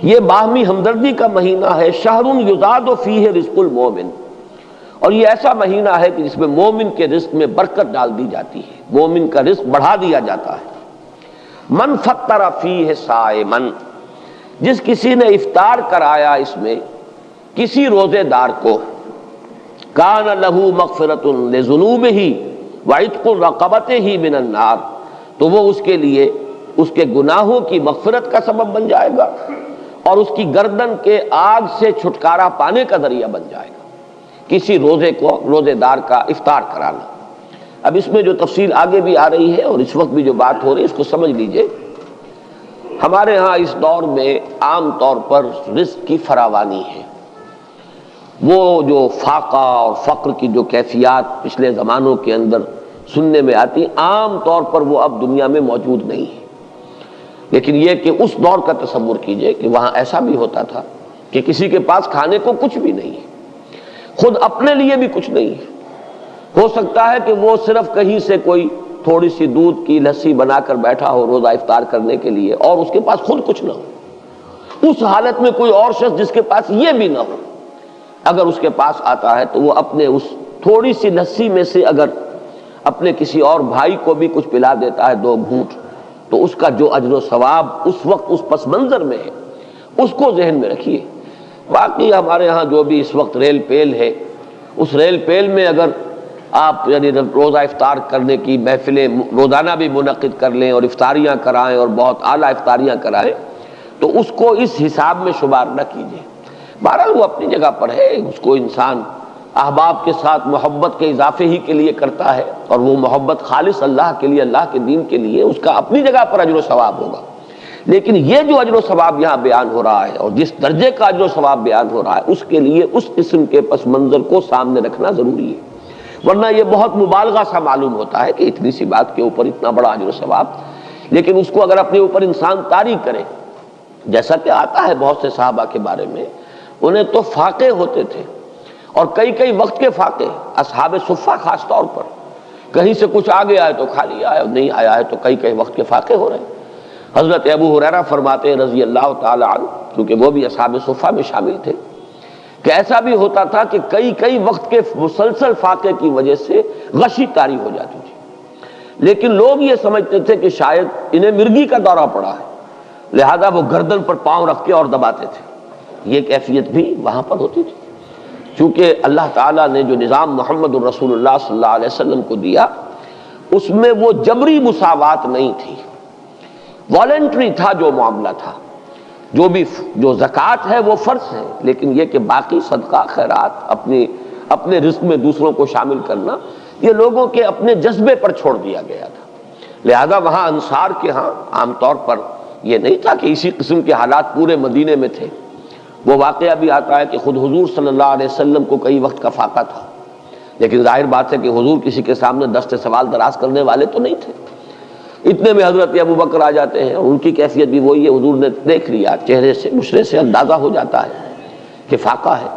یہ باہمی ہمدردی کا مہینہ ہے، شہر یزاد فیہ رزق المومن، اور یہ ایسا مہینہ ہے کہ جس میں مومن کے رزق میں برکت ڈال دی جاتی ہے، مومن کا رزق بڑھا دیا جاتا ہے۔ من فطر فیہ صائما، جس کسی نے افطار کرایا اس میں کسی روزے دار کو، کان لہ مغفرۃ لذنوبہ وعتق رقبتہ من النار، تو وہ اس کے لیے اس کے گناہوں کی مغفرت کا سبب بن جائے گا اور اس کی گردن کے آگ سے چھٹکارا پانے کا ذریعہ بن جائے گا، کسی روزے دار کا افطار کرانا۔ اب اس میں جو تفصیل آگے بھی آ رہی ہے اور اس وقت بھی جو بات ہو رہی ہے اس کو سمجھ لیجئے۔ ہمارے ہاں اس دور میں عام طور پر رزق کی فراوانی ہے، وہ جو فاقہ اور فقر کی جو کیفیات پچھلے زمانوں کے اندر سننے میں آتی، عام طور پر وہ اب دنیا میں موجود نہیں ہے، لیکن یہ کہ اس دور کا تصور کیجئے کہ وہاں ایسا بھی ہوتا تھا کہ کسی کے پاس کھانے کو کچھ بھی نہیں ہے، خود اپنے لیے بھی کچھ نہیں ہے، ہو سکتا ہے کہ وہ صرف کہیں سے کوئی تھوڑی سی دودھ کی لسی بنا کر بیٹھا ہو روزہ افطار کرنے کے لیے، اور اس کے پاس خود کچھ نہ ہو۔ اس حالت میں کوئی اور شخص جس کے پاس یہ بھی نہ ہو، اگر اس کے پاس آتا ہے تو وہ اپنے اس تھوڑی سی لسی میں سے اگر اپنے کسی اور بھائی کو بھی کچھ پلا دیتا ہے 2 گھونٹ، تو اس کا جو اجر و ثواب اس وقت اس پس منظر میں ہے اس کو ذہن میں رکھیے۔ باقی ہمارے ہاں جو بھی اس وقت ریل پیل ہے، اس ریل پیل میں اگر آپ یعنی روزہ افطار کرنے کی محفلیں روزانہ بھی منعقد کر لیں اور افطاریاں کرائیں اور بہت اعلیٰ افطاریاں کرائیں، تو اس کو اس حساب میں شمار نہ کیجیے۔ بہرحال وہ اپنی جگہ پر ہے، اس کو انسان احباب کے ساتھ محبت کے اضافے ہی کے لیے کرتا ہے، اور وہ محبت خالص اللہ کے لیے، اللہ کے دین کے لیے، اس کا اپنی جگہ پر اجر و ثواب ہوگا۔ لیکن یہ جو اجر و ثواب یہاں بیان ہو رہا ہے اور جس درجے کا اجر و ثواب بیان ہو رہا ہے، اس کے لیے اس قسم کے پس منظر کو سامنے رکھنا ضروری ہے، ورنہ یہ بہت مبالغہ سا معلوم ہوتا ہے کہ اتنی سی بات کے اوپر اتنا بڑا اجر و ثواب، لیکن اس کو اگر اپنے اوپر انسان طاری کرے، جیسا کہ آتا ہے بہت سے صحابہ کے بارے میں، انہیں تو فاقے ہوتے تھے، اور کئی کئی وقت کے فاقے، اصحاب صفہ خاص طور پر، کہیں سے کچھ آ گیا ہے تو کھا لیا ہے، نہیں آیا ہے تو کئی کئی وقت کے فاقے ہو رہے ہیں۔ حضرت ابو ہریرہ فرماتے ہیں رضی اللہ تعالی عنہ، کیونکہ وہ بھی اصحاب صفہ میں شامل تھے، کہ ایسا بھی ہوتا تھا کہ کئی کئی وقت کے مسلسل فاقے کی وجہ سے غشی طاری ہو جاتی تھی، لیکن لوگ یہ سمجھتے تھے کہ شاید انہیں مرگی کا دورہ پڑا ہے، لہذا وہ گردن پر پاؤں رکھ کے اور دباتے تھے۔ یہ کیفیت بھی وہاں پر ہوتی تھی، چونکہ اللہ تعالیٰ نے جو نظام محمد الرسول اللہ صلی اللہ علیہ وسلم کو دیا، اس میں وہ جبری مساوات نہیں تھی، والنٹری تھا جو معاملہ تھا۔ جو زکوٰۃ ہے وہ فرض ہے، لیکن یہ کہ باقی صدقہ خیرات اپنے رزق میں دوسروں کو شامل کرنا، یہ لوگوں کے اپنے جذبے پر چھوڑ دیا گیا تھا۔ لہذا وہاں انصار کے ہاں عام طور پر یہ نہیں تھا کہ اسی قسم کے حالات پورے مدینے میں تھے۔ وہ واقعہ بھی آتا ہے کہ خود حضور صلی اللہ علیہ وسلم کو کئی وقت کا فاقہ تھا، لیکن ظاہر بات ہے کہ حضور کسی کے سامنے دست سوال دراز کرنے والے تو نہیں تھے۔ اتنے میں حضرت ابو بکر آ جاتے ہیں، ان کی کیفیت بھی وہی ہے، حضور نے دیکھ لیا، چہرے سے مشرے سے اندازہ ہو جاتا ہے کہ فاقہ ہے۔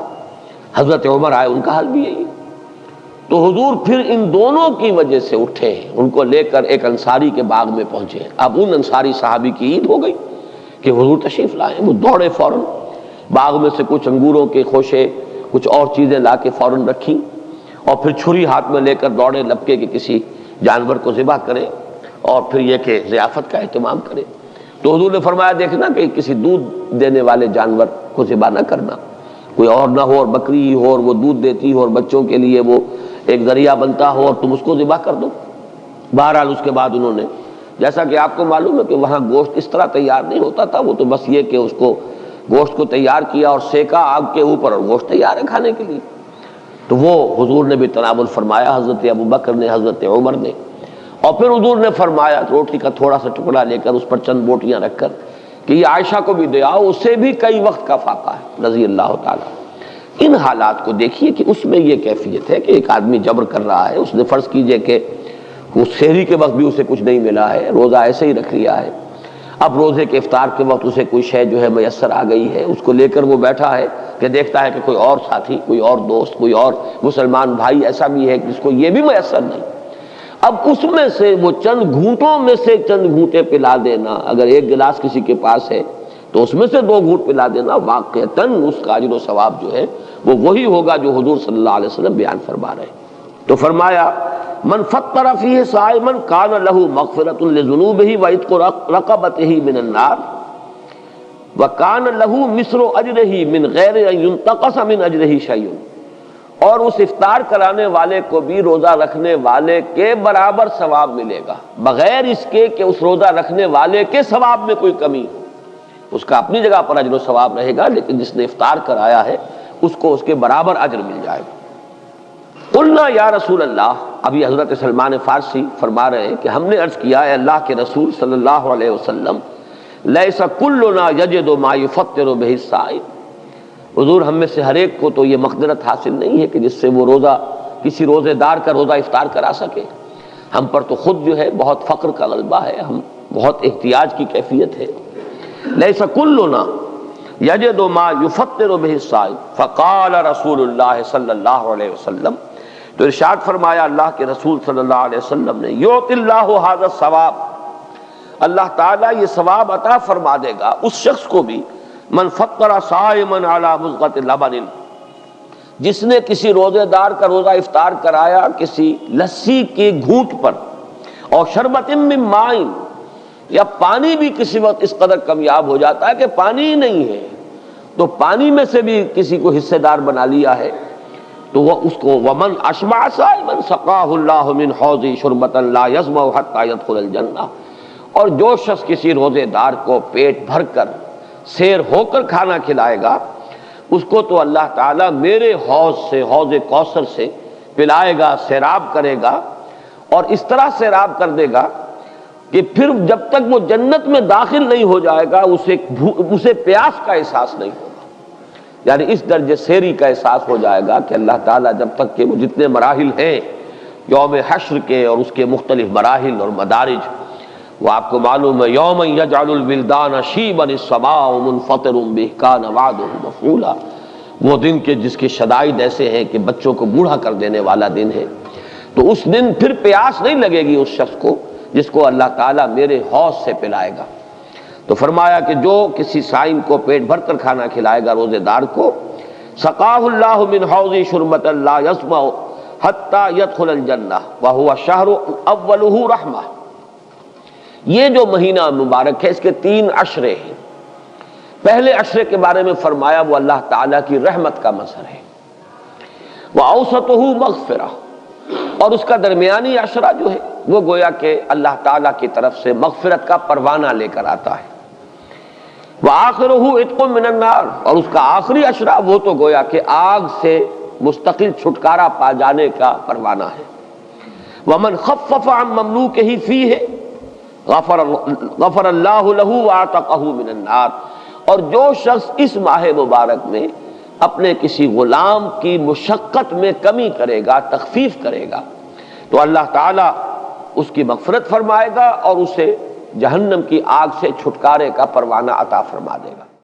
حضرت عمر آئے، ان کا حال بھی یہی ہے۔ تو حضور پھر ان دونوں کی وجہ سے اٹھے، ان کو لے کر ایک انصاری کے باغ میں پہنچے۔ اب ان انصاری صحابی کی عید ہو گئی کہ حضور تشریف لائے، وہ دوڑے فوراً باغ میں سے کچھ انگوروں کے خوشے، کچھ اور چیزیں لا کے فوراً رکھی، اور پھر چھری ہاتھ میں لے کر دوڑے لپکے کہ کسی جانور کو ذبح کرے اور پھر یہ کہ ضیافت کا اہتمام کرے۔ تو حضور نے فرمایا دیکھنا کہ کسی دودھ دینے والے جانور کو ذبح نہ کرنا، کوئی اور نہ ہو اور بکری ہی ہو اور وہ دودھ دیتی ہو اور بچوں کے لیے وہ ایک ذریعہ بنتا ہو اور تم اس کو ذبح کر دو۔ بہرحال اس کے بعد انہوں نے، جیسا کہ آپ کو معلوم ہے کہ وہاں گوشت اس طرح تیار نہیں ہوتا تھا، وہ تو بس یہ کہ اس کو گوشت کو تیار کیا اور سیکا آگ کے اوپر، اور گوشت تیار ہے کھانے کے لیے۔ تو وہ حضور نے بھی تناول فرمایا، حضرت ابو بکر نے، حضرت عمر نے، اور پھر حضور نے فرمایا روٹی کا تھوڑا سا ٹکڑا لے کر اس پر چند بوٹیاں رکھ کر کہ یہ عائشہ کو بھی دے آؤ، اسے بھی کئی وقت کا فاقہ ہے رضی اللہ تعالیٰ۔ ان حالات کو دیکھیے کہ اس میں یہ کیفیت ہے کہ ایک آدمی جبر کر رہا ہے، اس نے فرض کیجئے کہ اس سحری کے وقت بھی اسے کچھ نہیں ملا ہے، روزہ ایسے ہی رکھ لیا ہے، اب روزے کے افطار کے وقت اسے کوئی شے جو ہے میسر آ گئی ہے، اس کو لے کر وہ بیٹھا ہے کہ دیکھتا ہے کہ کوئی اور ساتھی، کوئی اور دوست، کوئی اور مسلمان بھائی ایسا بھی ہے جس کو یہ بھی میسر نہیں۔ اب اس میں سے وہ چند گھونٹوں میں سے چند گھونٹے پلا دینا، اگر ایک گلاس کسی کے پاس ہے تو اس میں سے 2 گھونٹ پلا دینا واقعتاً اس کا اجر و ثواب جو ہے وہ وہی ہوگا جو حضور صلی اللہ علیہ وسلم بیان فرما رہے ہیں۔ تو فرمایا من فطر فیہ صائما کان لہ مغفرۃ لذنوبہ وعتق رقبتہ من النار وکان لہ مثل اجرہ من غیر ان ینتقص من اجرہ شیء، اور اس افطار کرانے والے کو بھی روزہ رکھنے والے کے برابر ثواب ملے گا، بغیر اس کے کہ اس روزہ رکھنے والے کے ثواب میں کوئی کمی ہو۔ اس کا اپنی جگہ پر اجر و ثواب رہے گا، لیکن جس نے افطار کرایا ہے اس کو اس کے برابر اجر مل جائے گا۔ قلنا یا رسول اللہ، ابھی حضرت سلمان فارسی فرما رہے ہیں کہ ہم نے عرض کیا ہے اللہ کے رسول صلی اللہ علیہ وسلم، لیس کلنا یجد ما یفطر بہ الصائم، حضور ہم میں سے ہر ایک کو تو یہ مقدرت حاصل نہیں ہے کہ جس سے وہ روزہ کسی روزے دار کا روزہ افطار کرا سکے۔ ہم پر تو خود جو ہے بہت فقر کا غلبہ ہے، ہم بہت احتیاج کی کیفیت ہے۔ لیس کلنا یجد ما یفطر بہ الصائم فقال رسول اللہ صلی اللہ علیہ وسلم، تو ارشاد فرمایا اللہ کے رسول صلی اللہ علیہ وسلم نے، یؤتی اللہ ھذا الثواب، اللہ تعالیٰ یہ ثواب عطا فرما دے گا اس شخص کو بھی، من فطر صائما علی مضغۃ لبن، جس نے کسی روزے دار کا روزہ افطار کرایا کسی لسی کے گھونٹ پر، اور شربت من ماء، یا پانی بھی کسی وقت اس قدر کمیاب ہو جاتا ہے کہ پانی ہی نہیں ہے تو پانی میں سے بھی کسی کو حصے دار بنا لیا ہے، تو وہ اس کو ومن اشبع صائما سقاہ اللہ من حوض شربۃ لا یظمأ حتی یدخل الجنہ، اور جو شخص کسی روزے دار کو پیٹ بھر کر سیر ہو کر کھانا کھلائے گا اس کو تو اللہ تعالیٰ میرے حوض سے، حوض کوثر سے پلائے گا، سیراب کرے گا، اور اس طرح سیراب کر دے گا کہ پھر جب تک وہ جنت میں داخل نہیں ہو جائے گا اسے پیاس کا احساس نہیں ہوگا، یعنی اس درجے سیری کا احساس ہو جائے گا کہ اللہ تعالیٰ جب تک کہ وہ جتنے مراحل ہیں یوم حشر کے اور اس کے مختلف مراحل اور مدارج، وہ آپ کو معلوم ہے یوم یجعل الولدان شیبا السماء منفطر بہ کان وعدہ مفعولا، وہ دن کے جس کے شدائد ایسے ہیں کہ بچوں کو بوڑھا کر دینے والا دن ہے، تو اس دن پھر پیاس نہیں لگے گی اس شخص کو جس کو اللہ تعالیٰ میرے حوض سے پلائے گا۔ تو فرمایا کہ جو کسی صائم کو پیٹ بھر کر کھانا کھلائے گا روزے دار کو، سقاہ اللہ من حوض شربۃ لا یظمأ حتی یدخل الجنہ وہو شہر اولہ رحمہ، یہ جو مہینہ مبارک ہے اس کے 3 عشرے ہیں۔ پہلے عشرے کے بارے میں فرمایا وہ اللہ تعالیٰ کی رحمت کا مظہر ہے، وَأَوْسَطُهُ مَغْفِرَةٌ، اور اس کا درمیانی عشرہ جو ہے وہ گویا کہ اللہ تعالیٰ کی طرف سے مغفرت کا پروانہ لے کر آتا ہے، وَآخِرُهُ عِتْقٌ مِّنَ النَّارِ، اور اس کا آخری عشرہ وہ تو گویا کہ آگ سے مستقل چھٹکارا پا جانے کا پروانہ ہے۔ وَمَنْ خَفَّفَ عَن مَمْلُوكِهِ فِيهِ غفر اللہ لہ وَاعْتَقَہُ مِنَ النَّارِ، اور جو شخص اس ماہ مبارک میں اپنے کسی غلام کی مشقت میں کمی کرے گا، تخفیف کرے گا، تو اللہ تعالیٰ اس کی مغفرت فرمائے گا اور اسے جہنم کی آگ سے چھٹکارے کا پروانہ عطا فرما دے گا۔